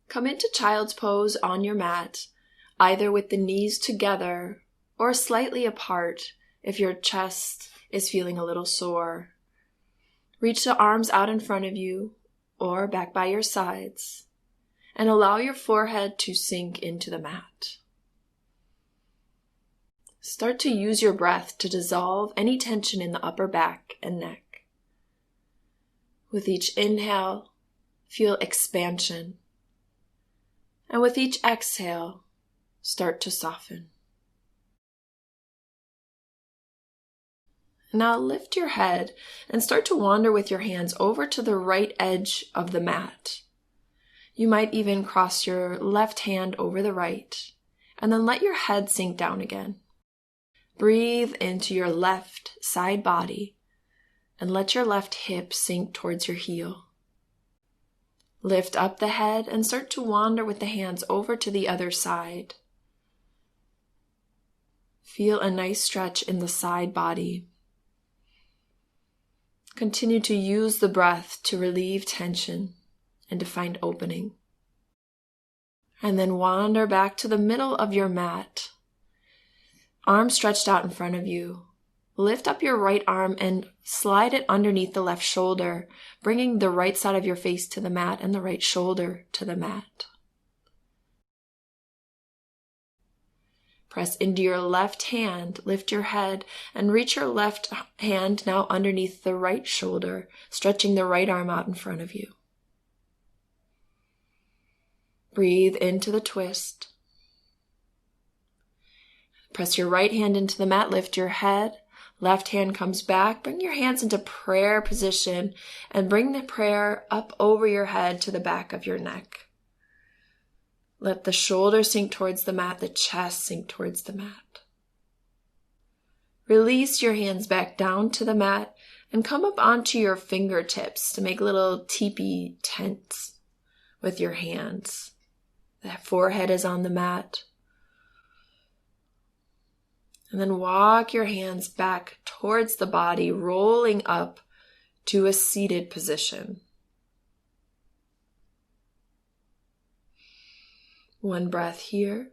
Come into child's pose on your mat, either with the knees together or slightly apart if your chest is feeling a little sore. Reach the arms out in front of you or back by your sides and allow your forehead to sink into the mat. Start to use your breath to dissolve any tension in the upper back and neck. With each inhale, feel expansion. And with each exhale, start to soften. Now lift your head and start to wander with your hands over to the right edge of the mat. You might even cross your left hand over the right, and then let your head sink down again. Breathe into your left side body, and let your left hip sink towards your heel. Lift up the head and start to wander with the hands over to the other side. Feel a nice stretch in the side body. Continue to use the breath to relieve tension and to find opening. And then wander back to the middle of your mat. Arms stretched out in front of you. Lift up your right arm and slide it underneath the left shoulder, bringing the right side of your face to the mat and the right shoulder to the mat. Press into your left hand, lift your head, and reach your left hand now underneath the right shoulder, stretching the right arm out in front of you. Breathe into the twist. Press your right hand into the mat, lift your head. Left hand comes back. Bring your hands into prayer position and bring the prayer up over your head to the back of your neck. Let the shoulders sink towards the mat, the chest sink towards the mat. Release your hands back down to the mat and come up onto your fingertips to make little teepee tents with your hands. The forehead is on the mat. And then walk your hands back towards the body, rolling up to a seated position. One breath here.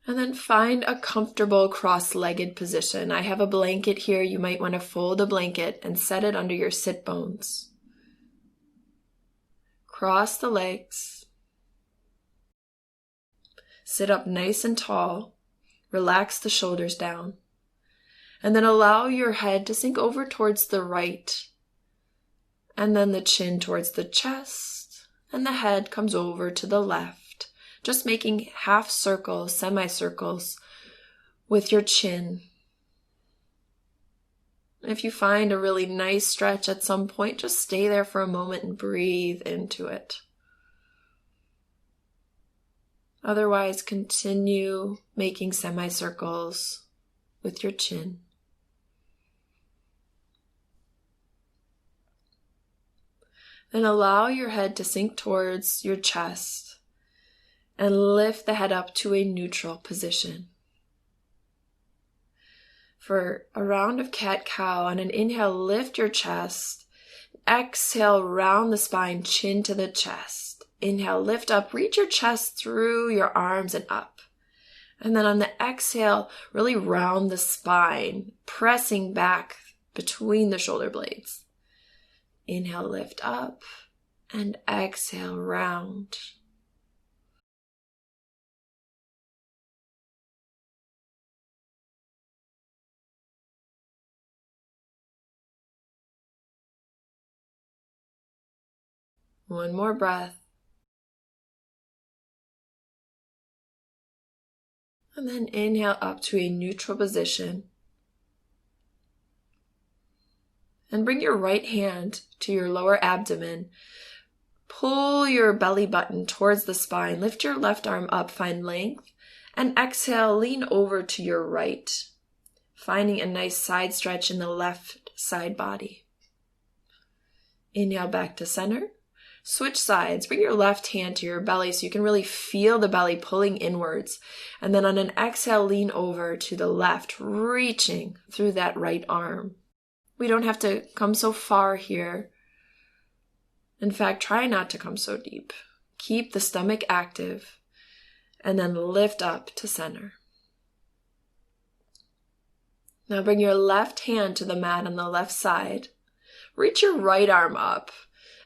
And then find a comfortable cross-legged position. I have a blanket here. You might want to fold a blanket and set it under your sit bones. Cross the legs. Sit up nice and tall. Relax the shoulders down. And then allow your head to sink over towards the right. And then the chin towards the chest. And the head comes over to the left. Just making half circles, semicircles with your chin. If you find a really nice stretch at some point, just stay there for a moment and breathe into it. Otherwise, continue making semicircles with your chin. Then allow your head to sink towards your chest and lift the head up to a neutral position. For a round of cat-cow, on an inhale, lift your chest. Exhale, round the spine, chin to the chest. Inhale, lift up, reach your chest through your arms and up. And then on the exhale, really round the spine, pressing back between the shoulder blades. Inhale, lift up, and exhale, round. One more breath. And then inhale up to a neutral position. And bring your right hand to your lower abdomen. Pull your belly button towards the spine. Lift your left arm up, find length. And exhale, lean over to your right, finding a nice side stretch in the left side body. Inhale back to center. Switch sides. Bring your left hand to your belly so you can really feel the belly pulling inwards. And then on an exhale, lean over to the left, reaching through that right arm. We don't have to come so far here. In fact, try not to come so deep. Keep the stomach active and then lift up to center. Now bring your left hand to the mat on the left side. Reach your right arm up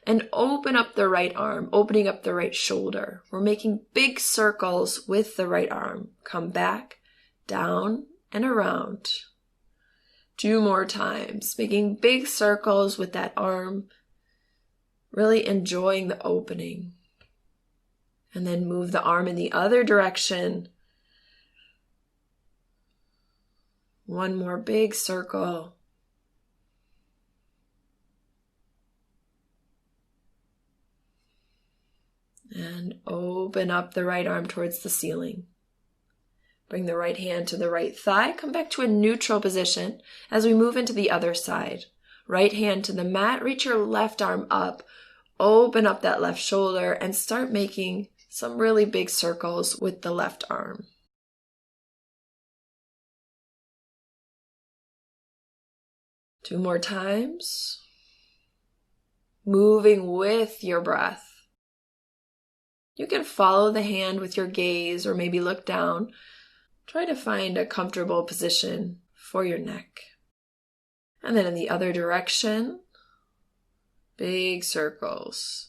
and open up the right arm, opening up the right shoulder. We're making big circles with the right arm. Come back, down, and around. 2 more times, making big circles with that arm, really enjoying the opening. And then move the arm in the other direction. 1 more big circle. And open up the right arm towards the ceiling. Bring the right hand to the right thigh. Come back to a neutral position as we move into the other side. Right hand to the mat. Reach your left arm up. Open up that left shoulder and start making some really big circles with the left arm. Two more times. Moving with your breath. You can follow the hand with your gaze or maybe look down. Try to find a comfortable position for your neck. And then in the other direction, big circles.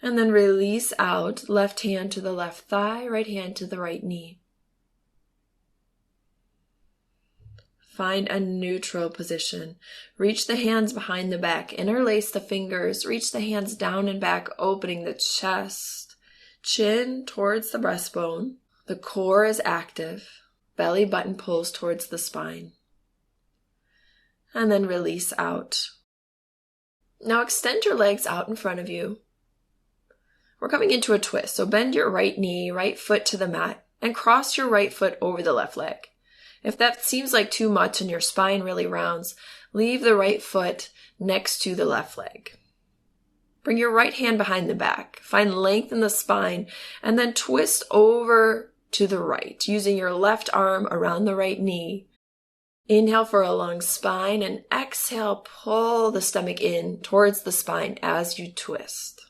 And then release out, left hand to the left thigh, right hand to the right knee. Find a neutral position. Reach the hands behind the back, interlace the fingers, reach the hands down and back, opening the chest, chin towards the breastbone. The core is active, belly button pulls towards the spine. And then release out. Now extend your legs out in front of you. We're coming into a twist, so bend your right knee, right foot to the mat, and cross your right foot over the left leg. If that seems like too much and your spine really rounds, leave the right foot next to the left leg. Bring your right hand behind the back, find length in the spine, and then twist over to the right, using your left arm around the right knee. Inhale for a long spine, and exhale, pull the stomach in towards the spine as you twist.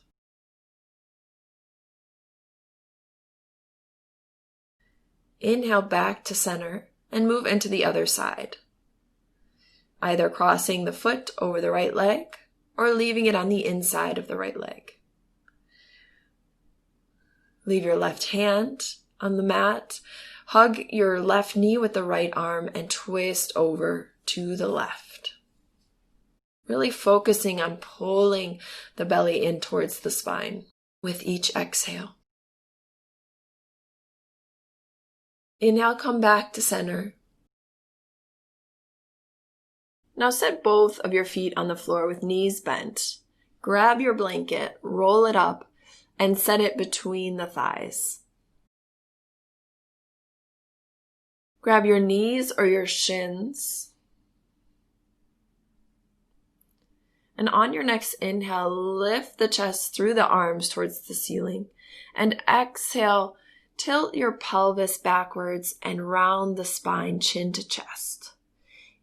Inhale back to center and move into the other side, either crossing the foot over the right leg or leaving it on the inside of the right leg. Leave your left hand on the mat, hug your left knee with the right arm and twist over to the left. Really focusing on pulling the belly in towards the spine with each exhale. Inhale, come back to center. Now set both of your feet on the floor with knees bent. Grab your blanket, roll it up, and set it between the thighs. Grab your knees or your shins. And on your next inhale, lift the chest through the arms towards the ceiling. And exhale, tilt your pelvis backwards and round the spine, chin to chest.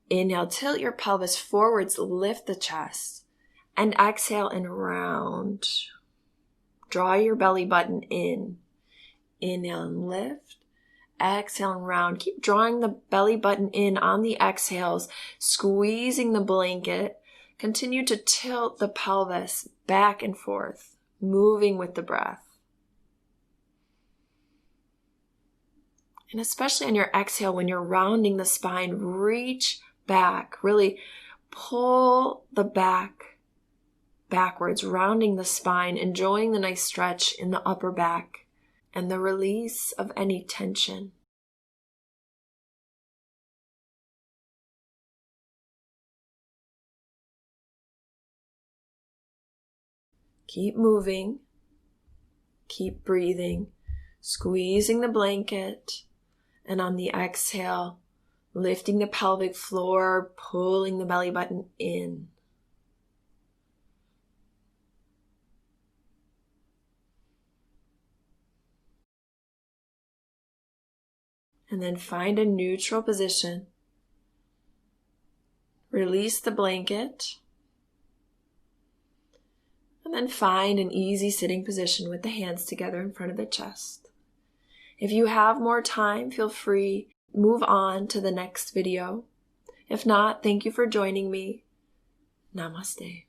Inhale, tilt your pelvis forwards, lift the chest. And exhale and round. Draw your belly button in. Inhale and lift. Exhale and round. Keep drawing the belly button in on the exhales, squeezing the blanket. Continue to tilt the pelvis back and forth, moving with the breath. And especially on your exhale, when you're rounding the spine, reach back. Really pull the back backwards, rounding the spine, enjoying the nice stretch in the upper back and the release of any tension. Keep moving. Keep breathing, squeezing the blanket. And on the exhale, lifting the pelvic floor, pulling the belly button in. And then find a neutral position. Release the blanket. And then find an easy sitting position with the hands together in front of the chest. If you have more time, feel free to move on to the next video. If not, thank you for joining me. Namaste.